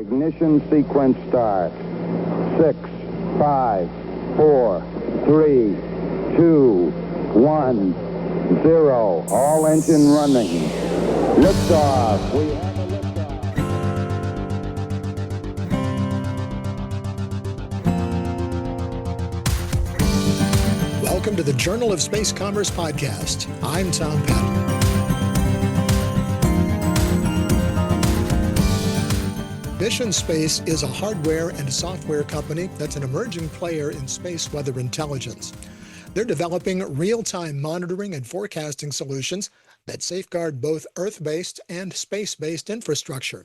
Ignition sequence start. 6, 5, 4, 3, 2, 1, 0. All engine running. Liftoff. We have a liftoff. Welcome to the Journal of Space Commerce podcast. I'm Tom Patton. Mission Space is a hardware and software company that's an emerging player in space weather intelligence. They're developing real-time monitoring and forecasting solutions that safeguard both Earth-based and space-based infrastructure.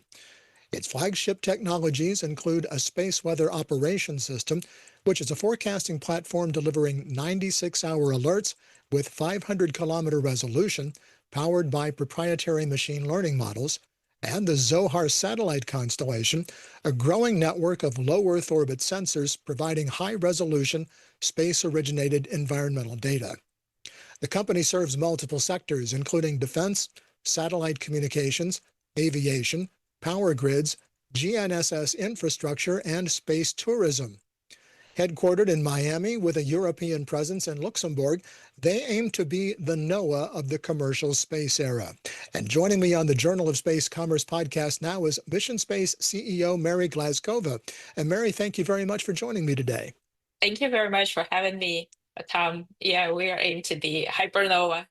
Its flagship technologies include a space weather operations system, which is a forecasting platform delivering 96-hour alerts with 500-kilometer resolution, powered by proprietary machine learning models, and the Zohar Satellite Constellation, a growing network of low Earth orbit sensors providing high-resolution, space-originated environmental data. The company serves multiple sectors, including defense, satellite communications, aviation, power grids, GNSS infrastructure, and space tourism. Headquartered in Miami with a European presence in Luxembourg, they aim to be the NOAA of the commercial space era. And joining me on the Journal of Space Commerce podcast now is Mission Space CEO Mary Glazkova. And Mary, thank you very much for joining me today. Thank you very much for having me, Tom. Yeah, we are aimed to be hyper-NOAA.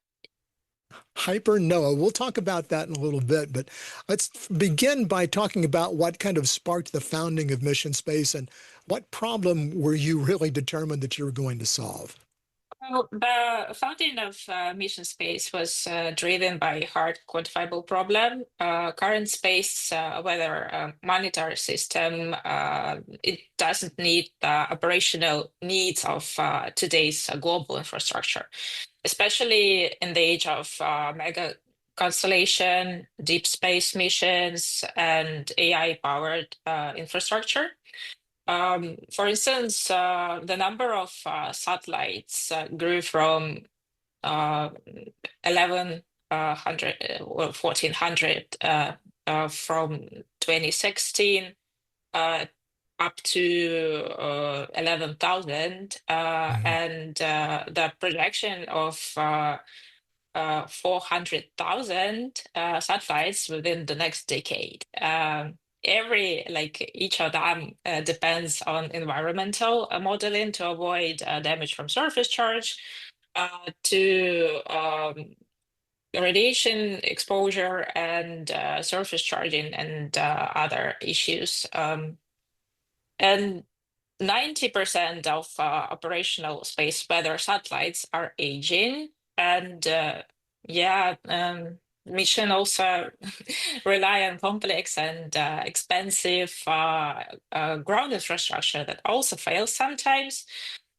Hyper-NOAA. We'll talk about that in a little bit, but let's begin by talking about what kind of sparked the founding of Mission Space and what problem were you really determined that you were going to solve? Well, the founding of Mission Space was driven by a hard quantifiable problem. Current space weather monitor system, it doesn't meet the operational needs of today's global infrastructure, especially in the age of mega constellation, deep space missions, and AI-powered infrastructure. For instance, the number of satellites grew from 1,100 or 1,400 from 2016 up to 11,000, and the projection of 400,000 satellites within the next decade. Each of them depends on environmental modeling to avoid damage from surface charge, to radiation exposure and surface charging and other issues. And 90% of operational space weather satellites are aging, and mission also rely on complex and expensive ground infrastructure that also fails sometimes.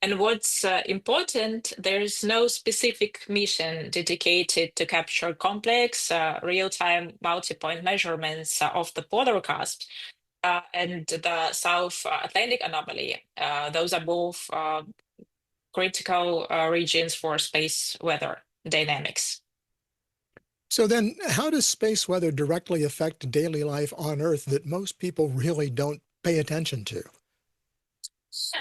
And what's important, there's no specific mission dedicated to capture complex real-time multi-point measurements of the polar cusp and the South Atlantic anomaly. Those are both critical regions for space weather dynamics. So then, how does space weather directly affect daily life on Earth that most people really don't pay attention to?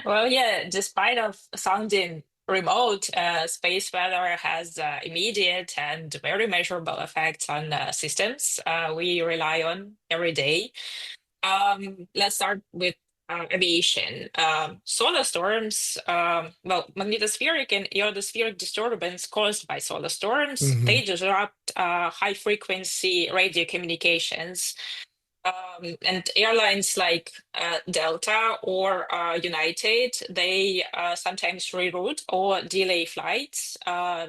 Well, yeah, despite of sounding remote, space weather has immediate and very measurable effects on systems we rely on every day. Let's start with aviation. Solar storms, magnetospheric and ionospheric disturbance caused by solar storms, they disrupt high-frequency radio communications. And airlines like Delta or United, they sometimes reroute or delay flights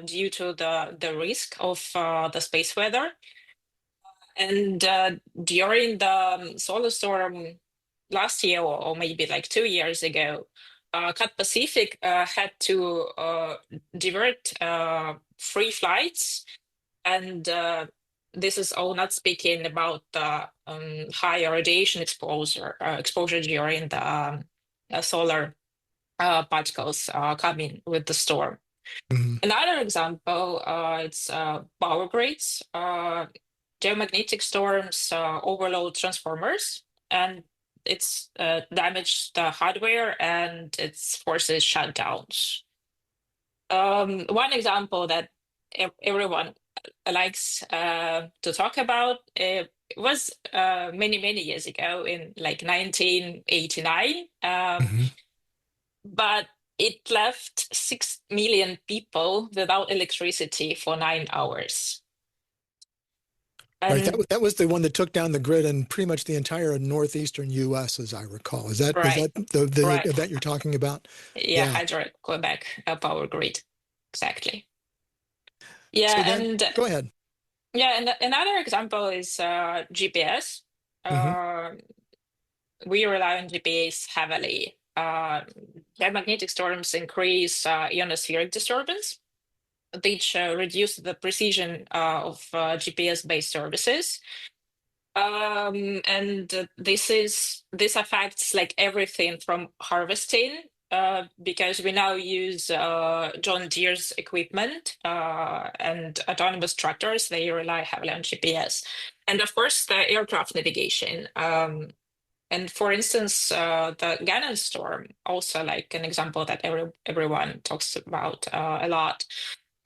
due to the risk of the space weather. And during the solar storm last year, or maybe like 2 years ago, Cat Pacific had to divert free flights, and this is all not speaking about the higher radiation exposure during the solar particles coming with the storm. Another example, it's power grids. Geomagnetic storms overload transformers, and it's damaged the hardware and it forces shutdowns. One example that everyone likes to talk about was many years ago in like 1989, Hmm. but it left 6 million people without electricity for 9 hours. Right. And That was the one that took down the grid in pretty much the entire northeastern U.S., as I recall. Is right, that the right, event you're talking about? yeah, Yeah. Hydro-Quebec power grid, exactly. So Yeah, then, and go ahead. yeah, and another example is GPS. Hmm. Uh, we rely on GPS heavily. Magnetic storms increase ionospheric disturbance, which reduce the precision of GPS-based services. And this affects like everything from harvesting, because we now use John Deere's equipment and autonomous tractors. They rely heavily on GPS, and of course the aircraft navigation. And for instance, the Gannon storm, also like an example that everyone talks about a lot,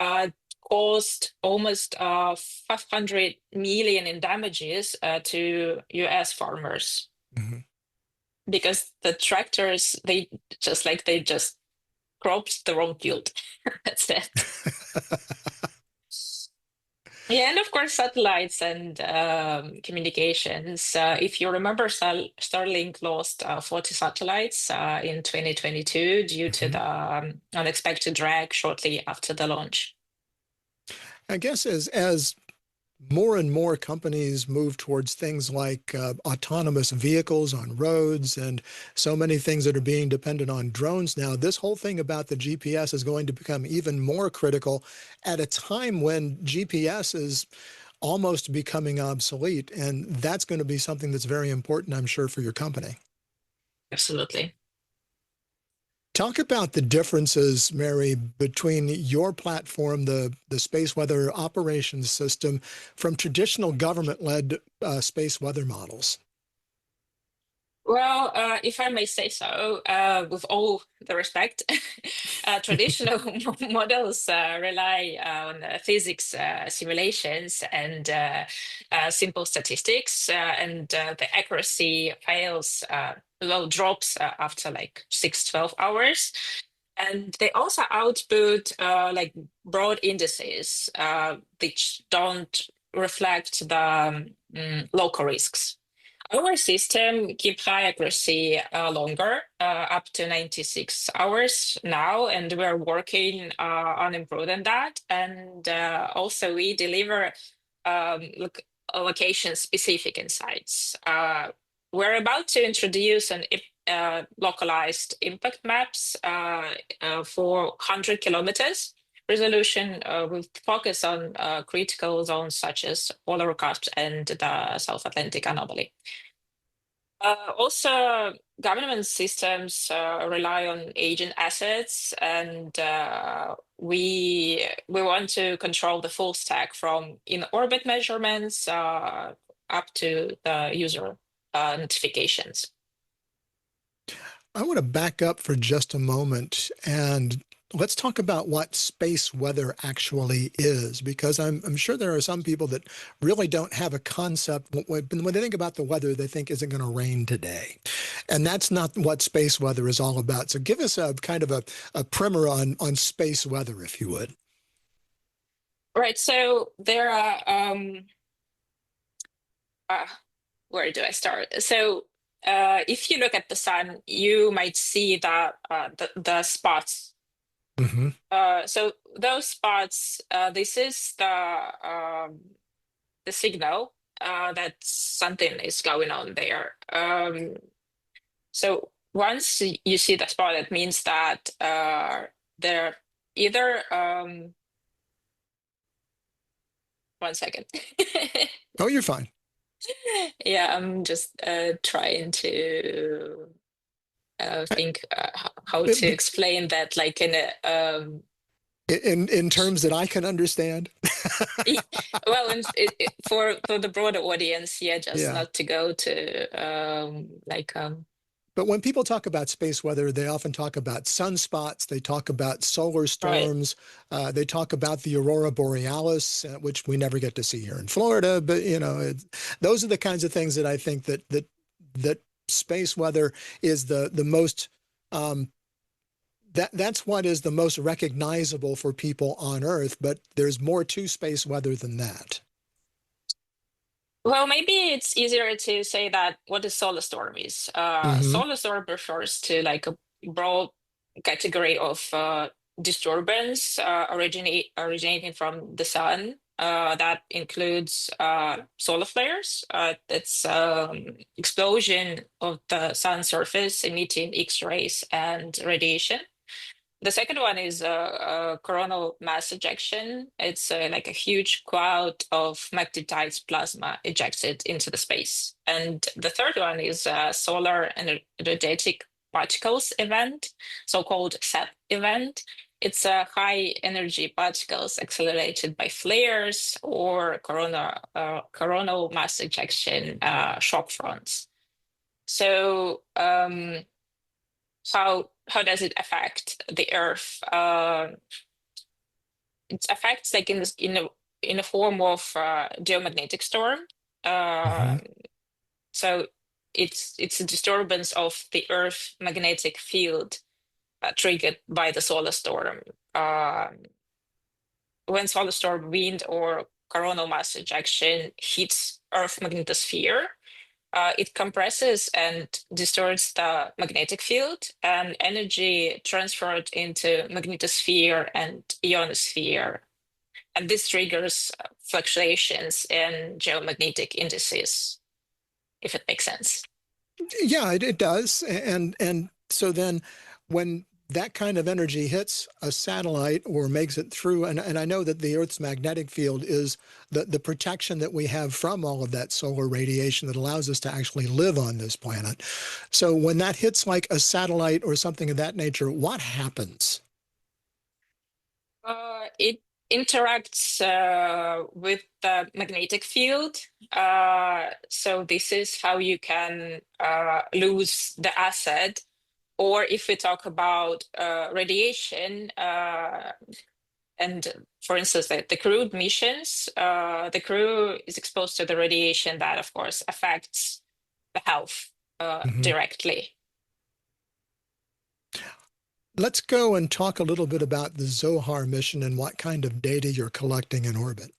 uh, caused almost 500 million in damages to US farmers Hmm. because the tractors, they just cropped the wrong field. That's it. Yeah, and of course, satellites and communications. If you remember, Starlink lost 40 satellites in 2022 due to Hmm. the unexpected drag shortly after the launch. I guess as more and more companies move towards things like autonomous vehicles on roads and so many things that are being dependent on drones now, this whole thing about the GPS is going to become even more critical at a time when GPS is almost becoming obsolete. And that's going to be something that's very important, I'm sure, for your company. Absolutely. Talk about the differences, Mary, between your platform, the Space Weather Operations System, from traditional government-led space weather models. Well, if I may say so, with all the respect, traditional models rely on physics simulations and simple statistics, and the accuracy fails, well, drops after like 6, 12 hours. And they also output like broad indices, which don't reflect the local risks. Our system keep high accuracy longer, up to 96 hours now, and we're working on improving that. And also, we deliver location-specific insights. We're about to introduce an localized impact maps for 100 kilometers resolution with focus on critical zones such as polar caps and the South Atlantic anomaly. Also, government systems rely on agent assets, and we want to control the full stack from in-orbit measurements up to the user notifications. I want to back up for just a moment and let's talk about what space weather actually is, because I'm sure there are some people that really don't have a concept. When they think about the weather, they think, is it going to rain today? And that's not what space weather is all about. So give us a kind of a primer on space weather, if you would. Right. So there are uh, where do I start? So if you look at the sun, you might see that the spots. Hmm. So those spots, this is the signal that something is going on there. So once you see the spot, it means that they're either one second. Oh, you're fine. Yeah, I'm just trying to think how to It- explain that, like in a In terms that I can understand. Well, for the broader audience, yeah, just Yeah. not to go to But when people talk about space weather, they often talk about sunspots, they talk about solar right. storms, they talk about the aurora borealis, which we never get to see here in Florida. But those are the kinds of things that I think that space weather is the most that's what is the most recognizable for people on Earth. But there's more to space weather than that. Well, maybe it's easier to say that what a solar storm is. Hmm. Solar storm refers to like a broad category of disturbance originating from the sun. That includes solar flares. That's explosion of the sun surface emitting X-rays and radiation. The second one is coronal mass ejection. It's like a huge cloud of magnetized plasma ejected into the space. And the third one is solar energetic particles event, so-called SEP event. It's high energy particles accelerated by flares or coronal mass ejection shock fronts. So how does it affect the Earth? It affects like in a form of geomagnetic storm. Hmm. Uh, so it's a disturbance of the Earth magnetic field triggered by the solar storm. When solar storm wind or coronal mass ejection hits Earth magnetosphere, it compresses and distorts the magnetic field, and energy transferred into magnetosphere and ionosphere. And this triggers fluctuations in geomagnetic indices, if it makes sense. Yeah, it does. And so then when that kind of energy hits a satellite or makes it through, and I know that the Earth's magnetic field is the protection that we have from all of that solar radiation that allows us to actually live on this planet. So when that hits like a satellite or something of that nature, what happens? It interacts with the magnetic field. So this is how you can lose the asset. Or if we talk about radiation, and for instance, the crewed missions, the crew is exposed to the radiation that, of course, affects the health Mhm. directly. Let's go and talk a little bit about the Zohar mission and what kind of data you're collecting in orbit.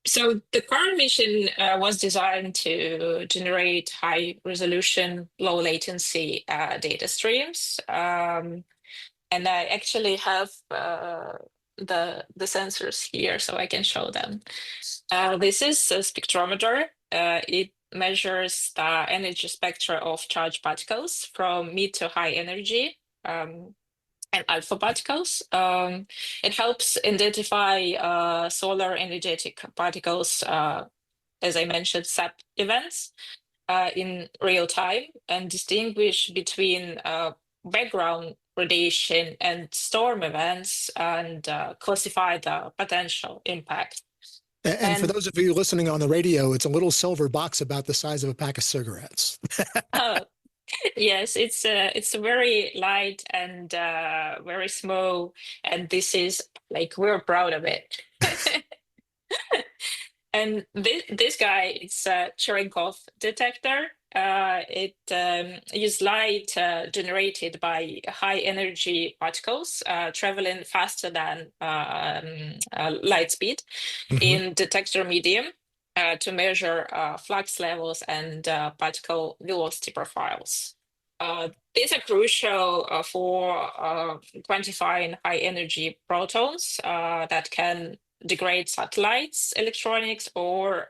So the current mission was designed to generate high resolution, low latency data streams. And I actually have the sensors here, so I can show them. This is a spectrometer. It measures the energy spectra of charged particles from mid to high energy. And alpha particles. It helps identify solar energetic particles, as I mentioned, SAP events in real time and distinguish between background radiation and storm events and classify the potential impact. And for And those of you listening on the radio, it's a little silver box about the size of a pack of cigarettes. uh, yes, it's very light and very small, and this is like we're proud of it. And this guy, it's a Cherenkov detector. It uses light generated by high energy particles traveling faster than light speed Hmm. in detector medium to measure flux levels and particle velocity profiles. These are crucial for quantifying high energy protons that can degrade satellites, electronics, or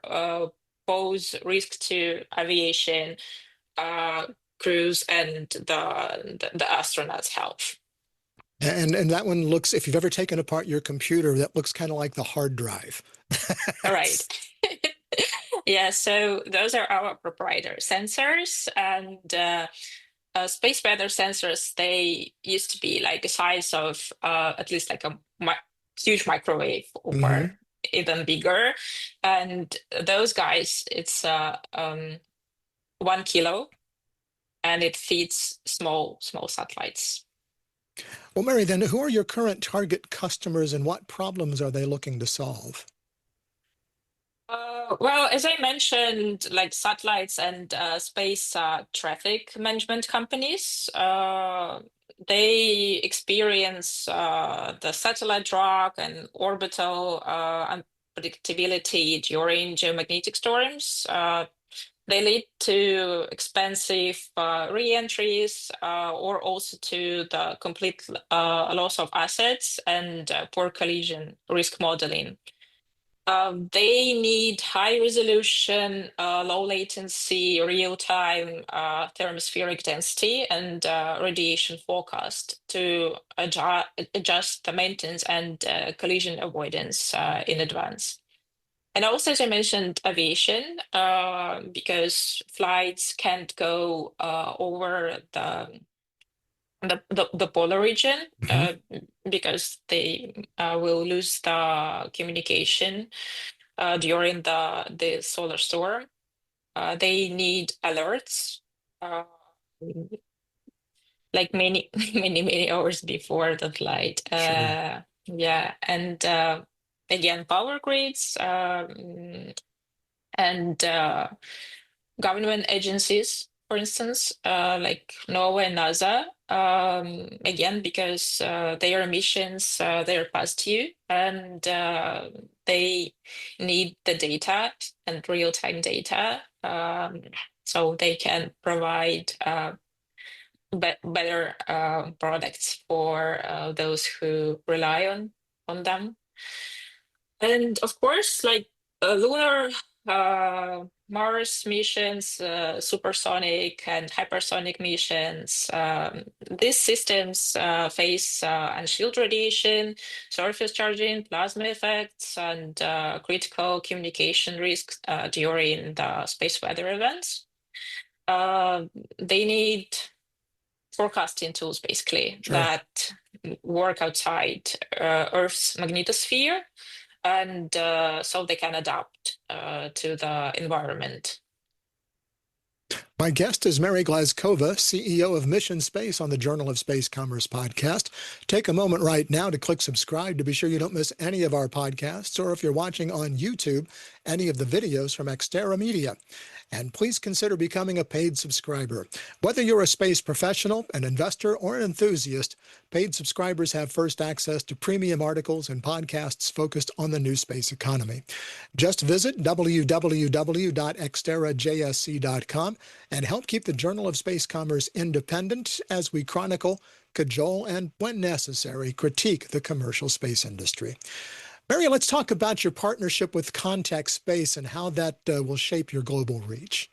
pose risk to aviation crews and the astronauts' health. And that one looks, if you've ever taken apart your computer, that looks kind of like the hard drive. All right. Yeah, so those are our proprietary sensors, and space weather sensors, they used to be like the size of at least like a huge microwave or even bigger. And those guys, it's 1 kilo, and it feeds small satellites. Well, Mary, then who are your current target customers and what problems are they looking to solve? Well, as I mentioned, like satellites and space traffic management companies, they experience the satellite drag and orbital unpredictability during geomagnetic storms. They lead to expensive re-entries or also to the complete loss of assets and poor collision risk modeling. They need high resolution, low latency, real-time thermospheric density and radiation forecast to adjust the maintenance and collision avoidance in advance. And also, as I mentioned, aviation, because flights can't go over the polar region because they will lose the communication during the solar storm. They need alerts like many many hours before the flight. Sure. Yeah, and again, power grids and government agencies, for instance, like NOAA and NASA, again, because their missions, they're past due, and they need the data and real-time data, so they can provide better products for those who rely on them. And of course, like lunar, Mars missions, supersonic and hypersonic missions, these systems face unshield radiation, surface charging, plasma effects, and critical communication risks during the space weather events. They need forecasting tools, basically, Sure. that work outside Earth's magnetosphere, and so they can adapt to the environment. My guest is Mary Glazkova, CEO of Mission Space on the Journal of Space Commerce podcast. Take a moment right now to click subscribe to be sure you don't miss any of our podcasts, or if you're watching on YouTube, any of the videos from Xterra Media. And please consider becoming a paid subscriber. Whether you're a space professional, an investor, or an enthusiast, paid subscribers have first access to premium articles and podcasts focused on the new space economy. Just visit www.xterrajsc.com and help keep the Journal of Space Commerce independent as we chronicle, cajole, and, when necessary, critique the commercial space industry. Mary, let's talk about your partnership with Contact Space and how that will shape your global reach.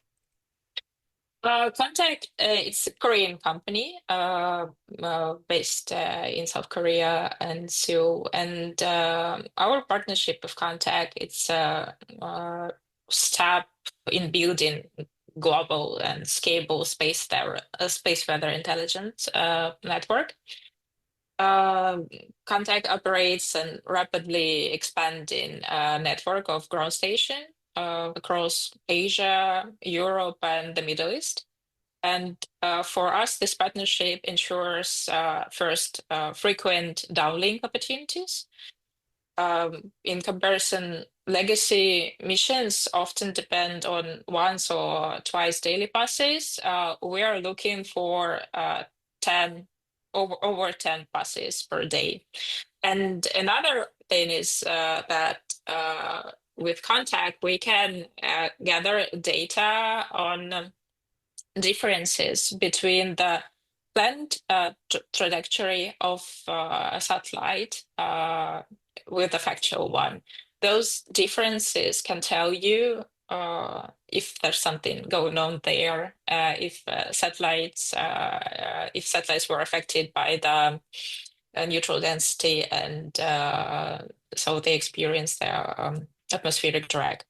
Contact, it's a Korean company based in South Korea and Seoul. And our partnership with Contact, it's a step in building global and scalable space weather intelligence network. Contact operates a rapidly expanding network of ground stations across Asia, Europe, and the Middle East. And for us, this partnership ensures first frequent downlink opportunities. In comparison, legacy missions often depend on once or twice daily passes. We are looking for 10 over 10 passes per day. And another thing is that with Contact, we can gather data on differences between the planned trajectory of a satellite with the factual one. Those differences can tell you if there's something going on there, if satellites were affected by the neutral density, and so they experience their atmospheric drag.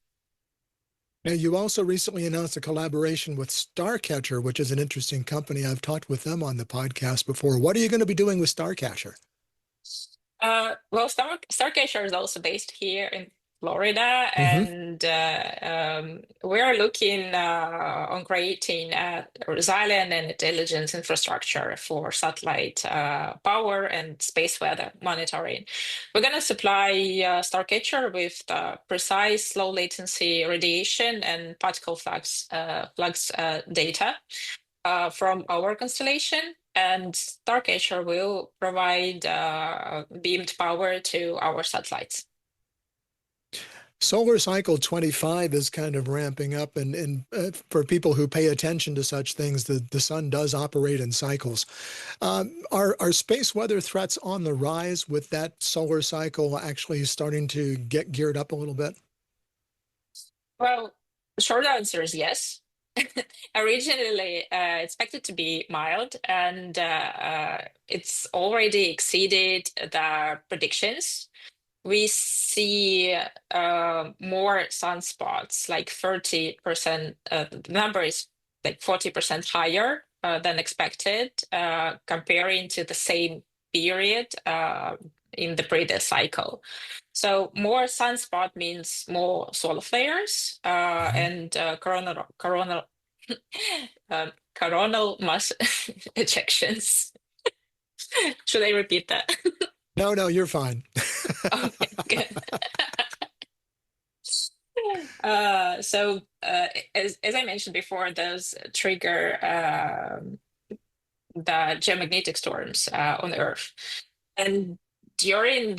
Now, you also recently announced a collaboration with Starcatcher, which is an interesting company. I've talked with them on the podcast before. What are you going to be doing with Starcatcher? Well, Stargazer is also based here in Florida, Hmm. and we are looking on creating a resilient and intelligence infrastructure for satellite power and space weather monitoring. We're going to supply Starcatcher with precise low latency radiation and particle flux data from our constellation, and Stargazer will provide beamed power to our satellites. Solar cycle 25 is kind of ramping up, and for people who pay attention to such things, the sun does operate in cycles. Are space weather threats on the rise with that solar cycle actually starting to get geared up a little bit? Well, the short answer is yes. Originally expected to be mild, and it's already exceeded the predictions. We see more sunspots, like 30%. The number is like 40% higher than expected, comparing to the same period in the previous cycle. So more sunspot means more solar flares Mhm. and coronal mass ejections. Should I repeat that? No, no, you're fine. Okay, good. As I mentioned before, those trigger the geomagnetic storms on Earth. And during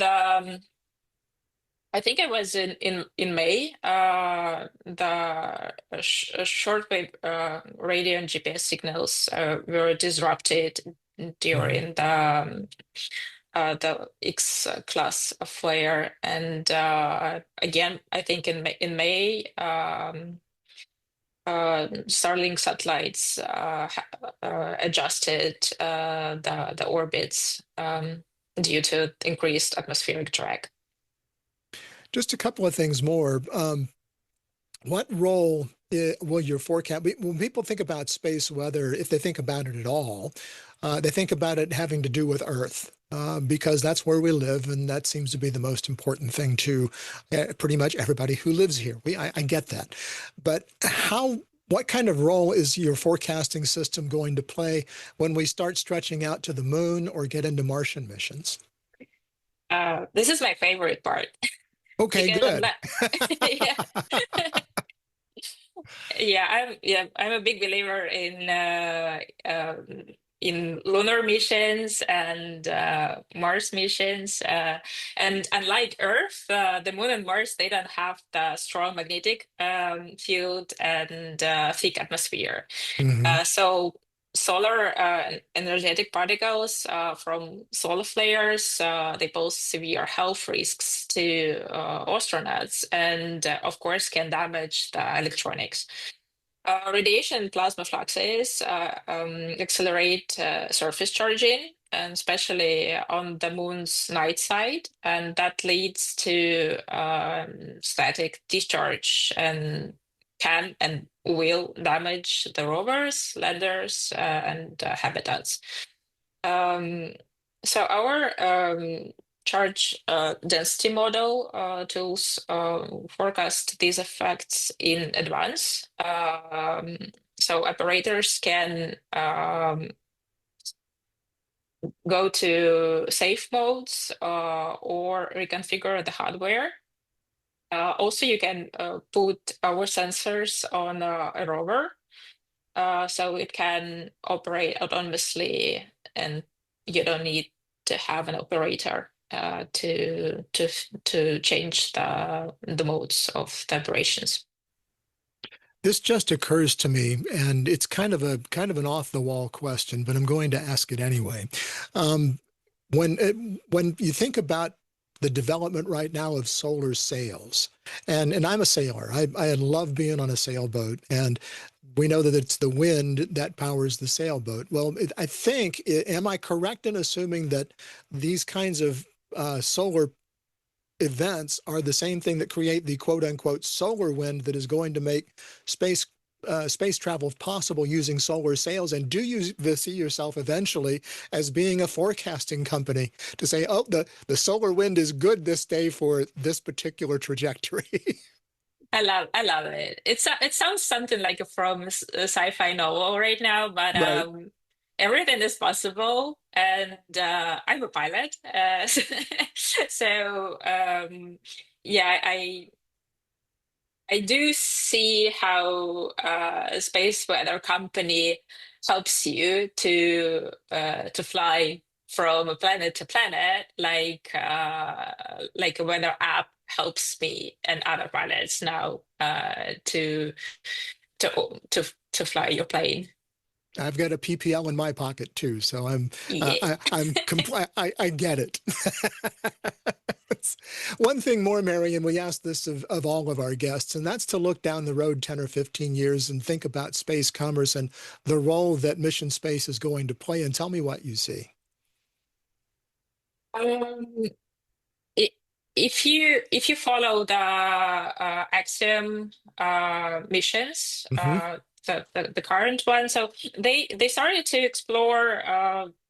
I think it was in May, the shortwave radio and GPS signals were disrupted Mhm. during the X class flare, and again, I think in May, Starlink satellites adjusted the orbits due to increased atmospheric drag. Just a couple of things more. What role will your forecast? When people think about space weather, if they think about it at all, they think about it having to do with Earth. Because that's where we live, and that seems to be the most important thing to pretty much everybody who lives here. I get that, but what kind of role is your forecasting system going to play when we start stretching out to the moon or get into Martian missions? This is my favorite part Okay, because I'm good. not. Yeah, I'm a big believer in lunar missions and Mars missions. And unlike Earth, the Moon and Mars, they don't have the strong magnetic field and thick atmosphere. Hmm. So solar energetic particles from solar flares, they pose severe health risks to astronauts, and of course can damage the electronics. Radiation plasma fluxes accelerate surface charging, and especially on the moon's night side, and that leads to static discharge and can and will damage the rovers, landers, and habitats. Um, so our charge density model tools forecast these effects in advance. So operators can go to safe modes or reconfigure the hardware. Also, you can put our sensors on a rover, so it can operate autonomously, and you don't need to have an operator to change the modes of the operations. This just occurs to me, and it's kind of an off the wall question, but I'm going to ask it anyway. Um, when you think about the development right now of solar sails, and I'm a sailor. I love being on a sailboat, and we know that it's the wind that powers the sailboat. Well, I think, am I correct in assuming that these kinds of solar events are the same thing that create the quote-unquote solar wind that is going to make space travel possible using solar sails? And do you see yourself eventually as being a forecasting company to say, oh, the solar wind is good this day for this particular trajectory? I love it. It sounds something like from sci-fi novel right now, but Right. everything is possible. And I'm a pilot, so yeah, I do see how a space weather company helps you to fly from planet to planet, like a weather app helps me and other pilots now to fly your plane. I've got a PPL in my pocket too, so Yeah. I get it. One thing more, Mary, and we ask this of all of our guests, and that's to look down the road 10 or 15 years and think about space commerce and the role that mission space is going to play. And tell me what you see. Um, i- if you follow the Axiom missions, Hmm. the current one, so they started to explore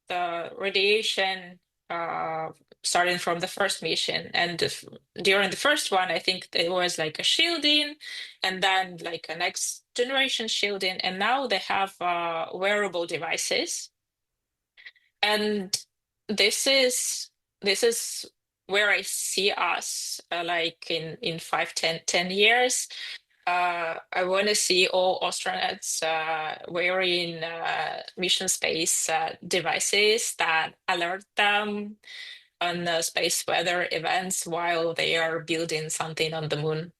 the radiation uh, starting from the first mission, and during the first one, I think there was like a shielding, and then like a next generation shielding, and now they have wearable devices, and this is this is where I see us like in 5, 10 years. I want to see all astronauts wearing mission space devices that alert them on space weather events while they are building something on the moon.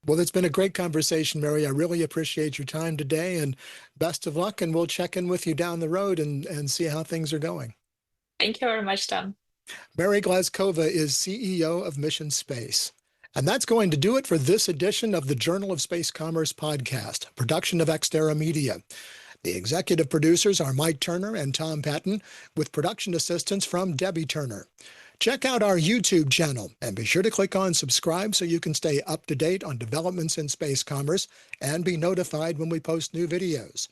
Well, it's been a great conversation, Mary. I really appreciate your time today, and best of luck. And we'll check in with you down the road and see how things are going. Thank you very much, Tom. Mary Glazkova is CEO of Mission Space. And that's going to do it for this edition of the Journal of Space Commerce podcast, a production of Xterra Media. The executive producers are Mike Turner and Tom Patton, with production assistance from Debbie Turner. Check out our YouTube channel and be sure to click on subscribe so you can stay up to date on developments in space commerce and be notified when we post new videos.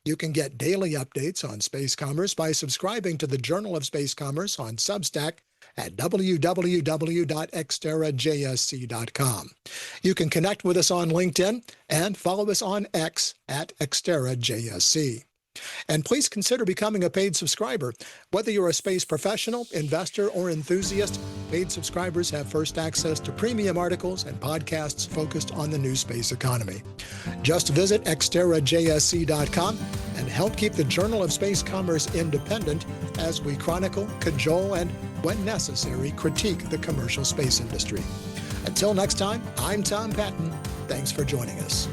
You can get daily updates on space commerce by subscribing to the Journal of Space Commerce on Substack at www.xterrajsc.com. You can connect with us on LinkedIn and follow us on X at XterraJSC. And please consider becoming a paid subscriber. Whether you're a space professional, investor, or enthusiast, paid subscribers have first access to premium articles and podcasts focused on the new space economy. Just visit xterrajsc.com and help keep the Journal of Space Commerce independent as we chronicle, cajole, and, when necessary, critique the commercial space industry. Until next time, I'm Tom Patton. Thanks for joining us.